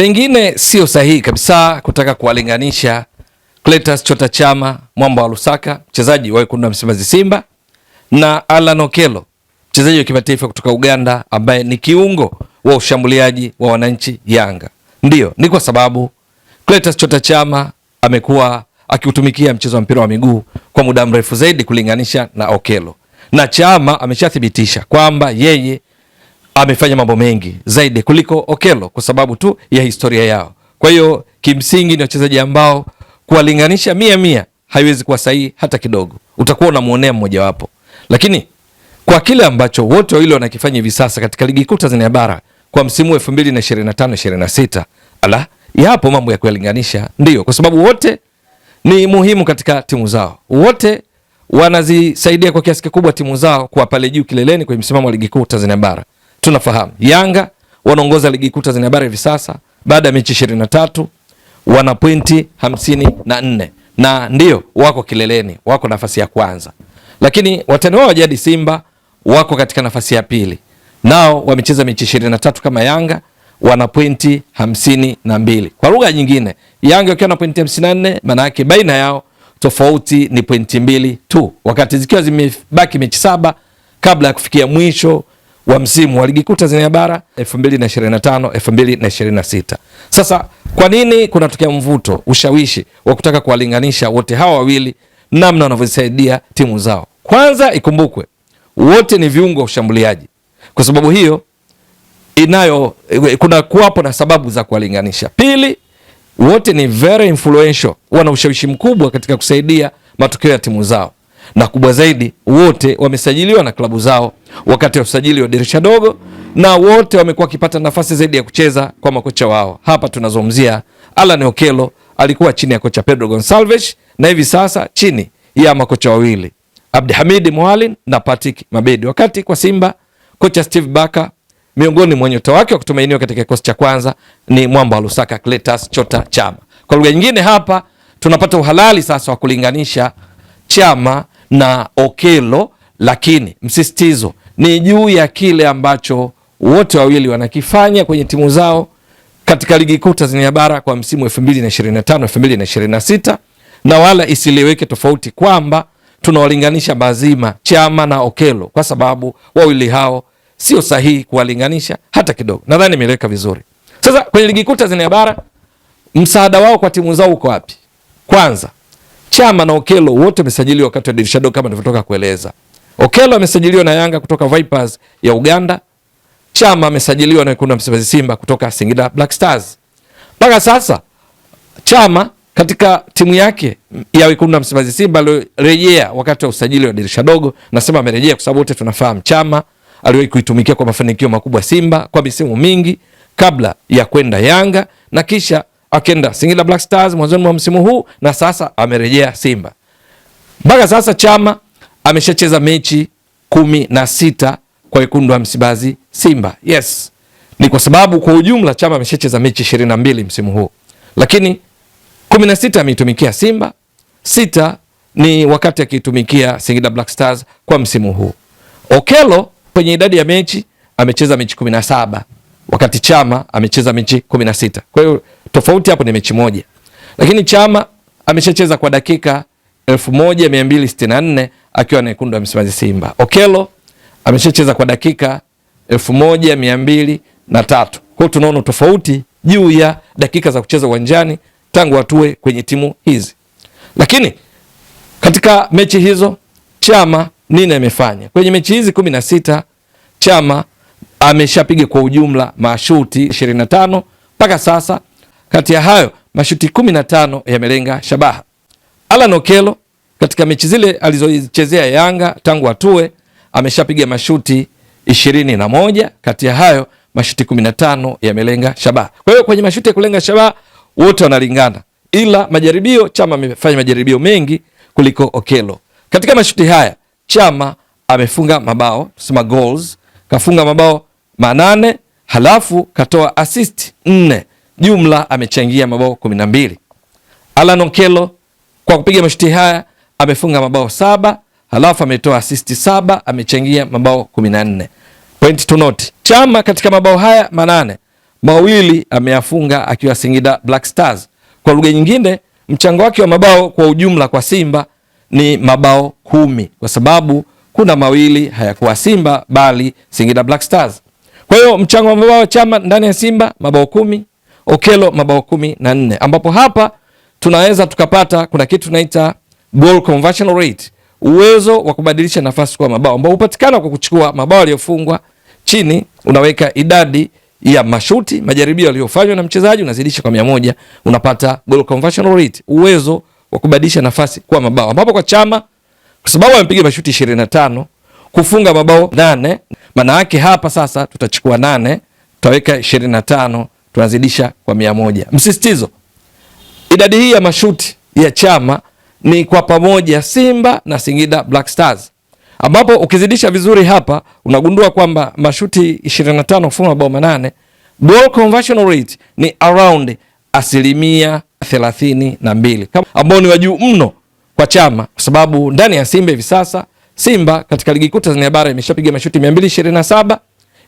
Pengine sio sahihi kabisa kutaka kuwalinganisha Clatous Chota Chama, mwamba wa Lusaka, mchezaji wa wekundu wa Msimbazi Simba, na Allan Okello, mchezaji wa kimataifa kutoka Uganda ambaye ni kiungo wa ushambuliaji wa wananchi Yanga. Ndiyo, ni kwa sababu Clatous Chota Chama amekuwa akiutumikia mchezo wa mpira wa miguu kwa muda mrefu zaidi kulinganisha na Okello. Na Chama ameshathibitisha kwamba yeye amefanya mambo mengi zaidi kuliko Okello kwa sababu tu ya historia yao. Kwa hiyo kimsingi ni wachezaji ambao kuwalinganisha 100 haiwezi kuwa sahihi hata kidogo. Utakuwa unamuonea mmoja wapo. Lakini kwa kile ambacho wote wawili wanakifanya hivi sasa katika ligi kuu Tanzania bara kwa msimu 2025-26, yapo mambo ya kuyalinganisha, ndio, kwa sababu wote ni muhimu katika timu zao. Wote wanazisaidia kwa kiasi kikubwa timu zao kwa pale juu kileleni kwenye msimamo wa ligi kuu Tanzania bara. Tunafahamu Yanga wanaongoza ligi kuu Tanzania bara hivi sasa baada ya mechi 23, wana pointi 54 na ndio wako kileleni, wako nafasi ya kwanza. Lakini watani wao jadi Simba wako katika nafasi ya pili. Nao wamecheza mechi 23 kama Yanga, wana pointi 52. Kwa lugha nyingine, Yanga wakiwa na pointi 54, maana yake baina yao tofauti ni pointi 2 tu, wakati zikiwa zimebaki mechi 7 kabla ya kufikia mwisho wa msimu wa ligi kuu Tanzania bara 2025-2026. Sasa kwa nini kunatokea mvuto, ushawishi wa kutaka kuwalinganisha wote hawa wawili namna wanavyosaidia timu zao? Kwanza ikumbukwe wote ni viungo wa ushambuliaji. Kwa sababu hiyo kuna kuwapo na sababu za kuwalinganisha. Pili, wote ni very influential, wana ushawishi mkubwa katika kusaidia matokeo ya timu zao. Na kubwa zaidi, wote wamesajiliwa na klabu zao wakati wa usajili wa dirisha dogo, na wote wamekuwa wakipata nafasi zaidi ya kucheza kwa makocha wao. Hapa tunazungumzia Allan Okello, alikuwa chini ya kocha Pedro Gonçalves na hivi sasa chini ya makocha wawili, Abdulhamid Mwalin na Patrick Mabedi. Wakati kwa Simba kocha Steve Barker, miongoni mwa nyota wake wa kutumainiwa katika kikosi cha kwanza ni mwamba wa Lusaka Clatous Chota Chama. Kwa lugha nyingine, hapa tunapata uhalali sasa wa kulinganisha Chama na Okello, lakini msisitizo ni juu ya kile ambacho wote wawili wanakifanya kwenye timu zao katika ligi kuu Tanzania bara kwa msimu 2025-2026, na wala isiliweke tofauti kwamba tunawalinganisha mazima Chama na Okello, kwa sababu wawili hao sio sahihi kuwalinganisha hata kidogo. Nadhani nimeeleweka vizuri. Sasa kwenye ligi kuu Tanzania bara msaada wao kwa timu zao uko wapi? Kwanza, Chama na Okello wote wamesajiliwa wakati wa dirisha dogo kama nilivyotoka kueleza. Okello amesajiliwa na Yanga kutoka Vipers ya Uganda. Chama amesajiliwa na wekundu wa Msimbazi Simba kutoka Singida Black Stars. Mpaka sasa Chama katika timu yake ya wekundu wa Msimbazi Simba alirejea wakati wa usajili wa dirisha dogo. Nasema amerejea kwa sababu wote tunafahamu Chama aliwahi kuitumikia kwa mafanikio makubwa Simba kwa misimu mingi kabla ya kwenda Yanga, na kisha akenda Singida Black Stars mwanzoni mwa msimu huu, na sasa amerejea Simba. Mpaka sasa Chama ameshacheza mechi 16 kwa wekundu wa Msimbazi Simba. Yes, ni kwa sababu kwa ujumla Chama ameshacheza mechi 22 msimu huu, lakini 16 ameitumikia Simba, 6 ni wakati akitumikia Singida Black Stars kwa msimu huu. Okello kwenye idadi ya mechi amecheza mechi 17 wakati Chama amecheza mechi 16. Kwa hiyo tofauti hapo ni mechi moja. Lakini Chama ameshacheza kwa dakika 1264 akiwa na wekundu wa Msimbazi Simba. Okello ameshacheza kwa dakika 1203. Kwa hiyo tunaona tofauti juu ya dakika za kucheza uwanjani tangu atue kwenye timu hizi. Lakini katika mechi hizo Chama nini amefanya? Kwenye mechi hizi 16 Chama ameshapiga kwa ujumla mashuti 25 mpaka sasa. Kati ya hayo mashuti 15 yamelenga shabaha. Allan Okello katika mechi zile alizochezea Yanga tangu atue ameshapiga mashuti 21, kati ya hayo mashuti 15 yamelenga shabaha. Kwa hiyo kwenye mashuti ya kulenga shabaha wote wanalingana, ila majaribio Chama amefanya majaribio mengi kuliko Okello. Katika mashuti haya Chama amefunga mabao, tusema goals, kafunga mabao 8, halafu katoa assist 4, jumla amechangia mabao 12. Allan Okello kwa kupiga mashuti haya amefunga mabao 7, halafu ametoa assist 7, amechangia mabao 14. Point to note, Chama katika mabao haya 8 mawili ameyafunga akiwa Singida Black Stars. Kwa lugha nyingine, mchango wake wa mabao kwa ujumla kwa Simba ni mabao 10, kwa sababu kuna mawili hayakuwa Simba bali Singida Black Stars. Kwa hiyo mchango wa mabao Chama ndani ya Simba mabao 10, Okello mabao 14, ambapo hapa tunaweza tukapata kuna kitu tunaita goal conversion rate, uwezo wa kubadilisha nafasi kwa mabao ambao hupatikana kwa kuchukua mabao yaliyofungwa, chini unaweka idadi ya mashuti, majaribio yaliyofanywa na mchezaji, unazidisha kwa 100, unapata goal conversion rate, uwezo wa kubadilisha nafasi kwa mabao, ambapo kwa Chama kwa sababu amepiga mashuti 25 kufunga mabao 8, maana yake hapa sasa tutachukua 8 tutaweka 25 tunazidisha kwa 100. Msisitizo, idadi hii ya mashuti ya Chama ni kwa pamoja Simba na Singida Black Stars, ambapo ukizidisha vizuri hapa unagundua kwamba mashuti 25 kufunga mabao 8, goal conversion rate ni around 32%, ambao ni wa juu mno kwa Chama, kwa sababu ndani ya Simba hivi sasa Simba katika ligi kuu Tanzania bara imeshapiga mashuti 227,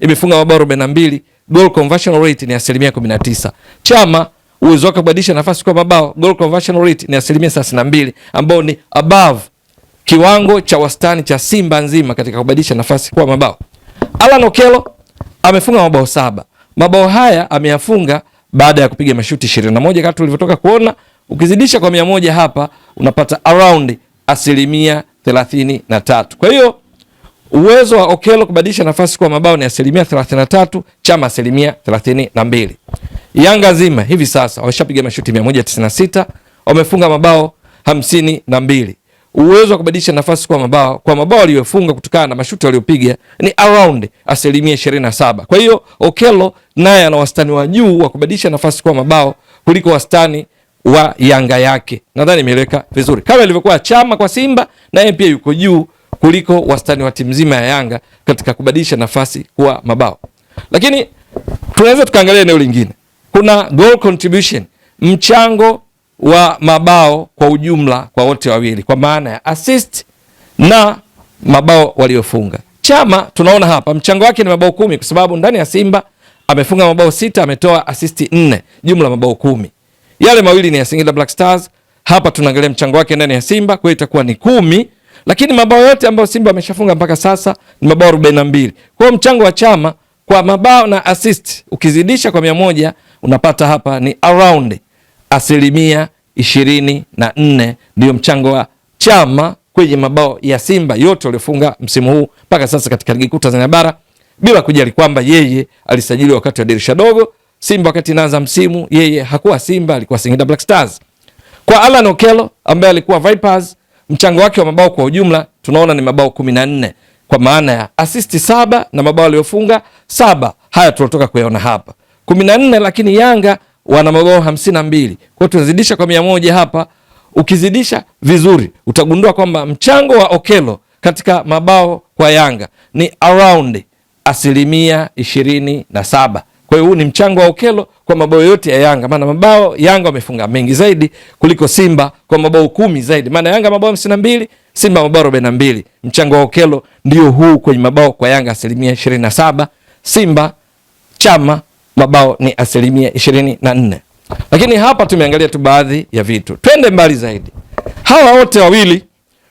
imefunga mabao 42, goal conversion rate ni 19%. Chama uwezo wake kubadilisha nafasi kwa mabao, goal conversion rate ni 32%, ambao ni above kiwango cha wastani cha Simba nzima katika kubadilisha nafasi kwa mabao. Alan Okello amefunga mabao 7. Mabao haya ameyafunga baada ya kupiga mashuti 21 kama tulivyotoka kuona. Ukizidisha kwa 100 hapa unapata around 33%. Kwa hiyo uwezo wa Okello kubadilisha nafasi kwa mabao ni 33%, Chama 32%. Yanga nzima hivi sasa wameshapiga mashuti 196, wamefunga mabao 52. Uwezo wa kubadilisha nafasi kwa mabao waliofunga kutokana na mashuti waliopiga ni around 27%. Kwa hiyo Okello naye ana wastani wa juu wa kubadilisha nafasi kwa mabao kuliko wastani wa Yanga yake. Nadhani imeeleweka vizuri. Kama ilivyokuwa Chama kwa Simba, naye pia yuko juu kuliko wastani wa timu nzima ya Yanga katika kubadilisha nafasi kwa mabao. Lakini tunaweza tukaangalia eneo lingine. Kuna goal contribution, mchango wa mabao kwa ujumla kwa wote wawili, kwa maana ya assist na mabao waliofunga. Chama tunaona hapa mchango wake ni mabao 10, kwa sababu ndani ya Simba amefunga mabao 6, ametoa assist 4, jumla mabao 10. Yale mawili ni ya Singida Black Stars. Hapa tunaangalia mchango wake ndani ya Simba, kwa hiyo itakuwa ni 10, lakini mabao yote ambayo Simba ameshafunga mpaka sasa ni mabao 42. Kwa hiyo mchango wa Chama kwa mabao na assist ukizidisha kwa 100 unapata hapa ni around 24%, ndio mchango wa Chama kwenye mabao ya Simba yote waliofunga msimu huu mpaka sasa katika ligi kuu Tanzania bara, bila kujali kwamba yeye alisajiliwa wakati wa dirisha dogo. Simba wakati inaanza msimu yeye hakuwa Simba, alikuwa Singida Black Stars. Kwa Alan Okello ambaye alikuwa Vipers, mchango wake wa mabao kwa ujumla tunaona ni mabao 14, kwa maana ya assist 7 na mabao aliyofunga 7. Haya tunatoka kuyaona hapa 14, lakini Yanga wana mabao 52. Kwa hiyo tunazidisha kwa 100 hapa. Ukizidisha vizuri utagundua kwamba mchango wa Okello katika mabao kwa Yanga ni around 27%. Kwa hiyo huu ni mchango wa Okello kwa mabao yote ya Yanga, maana mabao Yanga wamefunga mengi zaidi kuliko Simba kwa mabao 10 zaidi. Maana Yanga mabao 52, Simba mabao 42. Mchango wa Okello ndio huu kwenye mabao kwa Yanga 27%, Simba Chama mabao ni 24%. Lakini hapa tumeangalia tu baadhi ya vitu. Twende mbali zaidi. Hawa wote wawili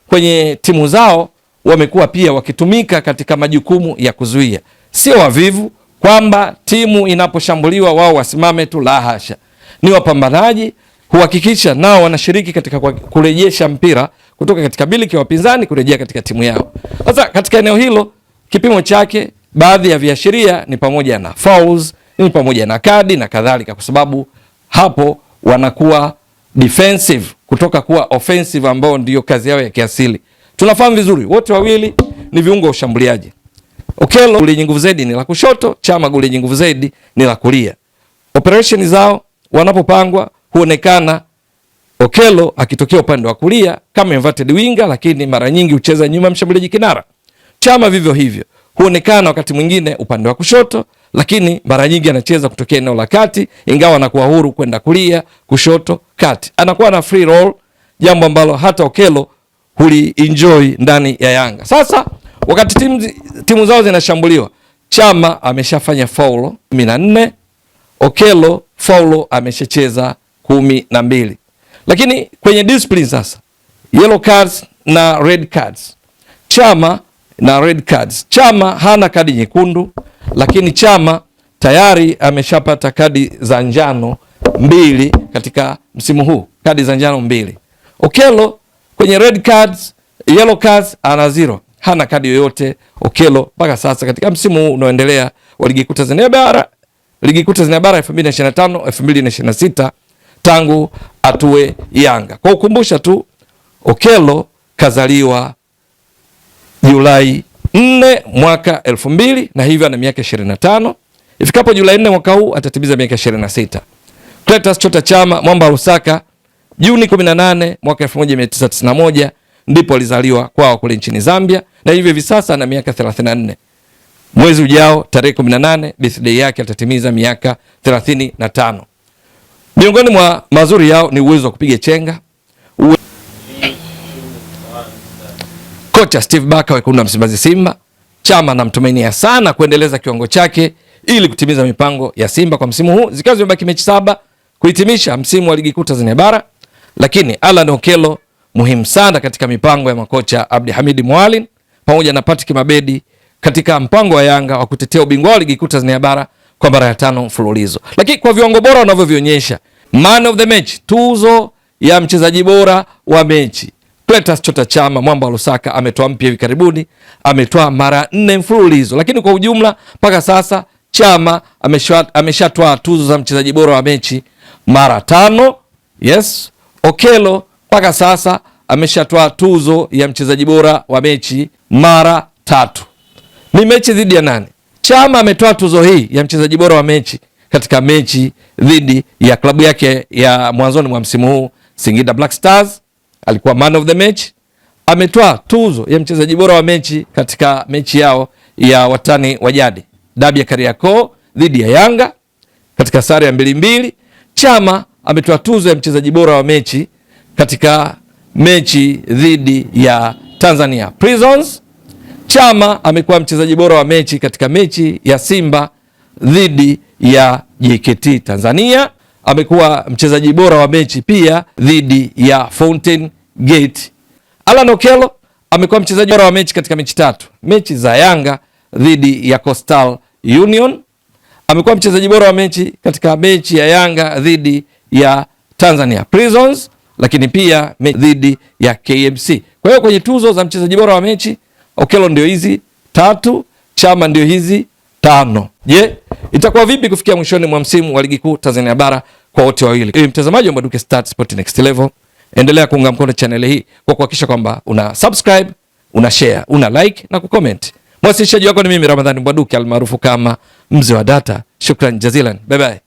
kwenye timu zao wamekuwa pia wakitumika katika majukumu ya kuzuia. Sio wavivu kwamba timu inaposhambuliwa wao wasimame tu, la hasha. Ni wapambanaji, huhakikisha nao wanashiriki katika kurejesha mpira kutoka katika biliki ya wapinzani kurejea katika timu yao. Sasa katika eneo hilo kipimo chake, baadhi ya viashiria ni pamoja na fouls, ni pamoja na kadi na kadhalika, kwa sababu hapo wanakuwa defensive kutoka kuwa offensive, ambao ndio kazi yao ya kiasili. Tunafahamu vizuri wote wawili ni viungo wa ushambuliaji. Okello goli yenye nguvu zaidi ni la kushoto, Chama goli yenye nguvu zaidi ni la kulia. Operation zao wanapopangwa huonekana Okello akitokea upande wa kulia kama inverted winger, lakini mara nyingi hucheza nyuma mshambuliaji kinara. Chama vivyo hivyo huonekana wakati mwingine upande wa kushoto, lakini mara nyingi anacheza kutokea eneo la kati, ingawa anakuwa huru kwenda kulia, kushoto, kati. Anakuwa na free roll, jambo ambalo hata Okello huli enjoy ndani ya Yanga. Sasa wakati timu zao zinashambuliwa, Chama ameshafanya foul 14, Okello faulo ameshacheza 12. Lakini kwenye discipline sasa, yellow cards na red cards. Chama na red cards. Chama hana kadi nyekundu, lakini Chama tayari ameshapata kadi za njano 2 katika msimu huu, kadi za njano 2. Okello kwenye red cards, yellow cards ana 0, hana kadi yoyote Okello mpaka sasa katika msimu huu unaoendelea wa ligi kuu Tanzania bara, ligi kuu Tanzania bara 2025 2026 tangu atue Yanga. Kwa ukumbusha tu, Okello kazaliwa Julai 4 mwaka 2000 na hivyo ana miaka 25. Ifikapo Julai 4 mwaka huu atatimiza miaka 26. Clatous Chota Chama mwamba wa Lusaka, Juni 18 mwaka 1991 ndipo alizaliwa kwao kule nchini Zambia, na hivyo hivi sasa ana miaka 34. Mwezi ujao tarehe 18 birthday yake atatimiza miaka 35. Miongoni mwa mazuri yao ni uwezo wa kupiga chenga. Kocha Steve Barker wekundu wa Msimbazi Simba, Chama anamtumainia sana kuendeleza kiwango chake ili kutimiza mipango ya Simba kwa msimu huu, zikiwa zimebaki mechi 7 kuhitimisha msimu wa ligi kuu Tanzania bara. Lakini Alan Okello muhimu sana katika mipango ya makocha Abdi Hamid Mwalin pamoja na Patrick Mabedi katika mpango wa Yanga wa kutetea ubingwa wa ligi kuu Tanzania bara kwa mara ya 5 mfululizo. Lakini kwa viwango bora wanavyovionyesha, man of the match, tuzo ya mchezaji bora wa mechi, Clatous Chota Chama mwamba wa Lusaka ametoa mpya hivi karibuni, ametoa mara 4 mfululizo. Lakini kwa ujumla mpaka sasa Chama ameshatoa tuzo za mchezaji bora wa mechi mara 5. Yes, Okello mpaka sasa ameshatoa tuzo ya mchezaji bora wa mechi mara 3. Ni mechi dhidi ya nani? Chama ametoa tuzo hii ya mchezaji bora wa mechi katika mechi dhidi ya klabu yake ya mwanzoni mwa msimu huu Singida Black Stars, alikuwa man of the match. Ametoa tuzo ya mchezaji bora wa mechi katika mechi yao ya watani wa jadi, dabi ya Kariakoo dhidi ya Yanga katika sare ya 2-2. Chama ametoa tuzo ya mchezaji bora wa mechi katika mechi dhidi ya Tanzania Prisons. Chama amekuwa mchezaji bora wa mechi katika mechi ya Simba dhidi ya JKT Tanzania. Amekuwa mchezaji bora wa mechi pia dhidi ya Fountain Gate. Alan Okello amekuwa mchezaji bora wa mechi katika mechi 3, mechi za Yanga dhidi ya Coastal Union. Amekuwa mchezaji bora wa mechi katika mechi ya Yanga dhidi ya Tanzania Prisons, lakini pia dhidi ya KMC. Kwa hiyo kwenye tuzo za mchezaji bora wa mechi, Okello ndio hizi 3, Chama ndio hizi 5. Je, itakuwa vipi kufikia mwishoni mwa msimu wa ligi kuu Tanzania bara kwa wote wawili? Mtazamaji wa Mbwaduke Stats Sport Next Level, endelea kuunga mkono channel hii kwa kuhakikisha kwamba una subscribe, una share, una like na kucomment. Mwasilishaji wako ni mimi Ramadhani Mbwaduke almaarufu kama Mzee wa Data. Shukran jazilan. Bye bye.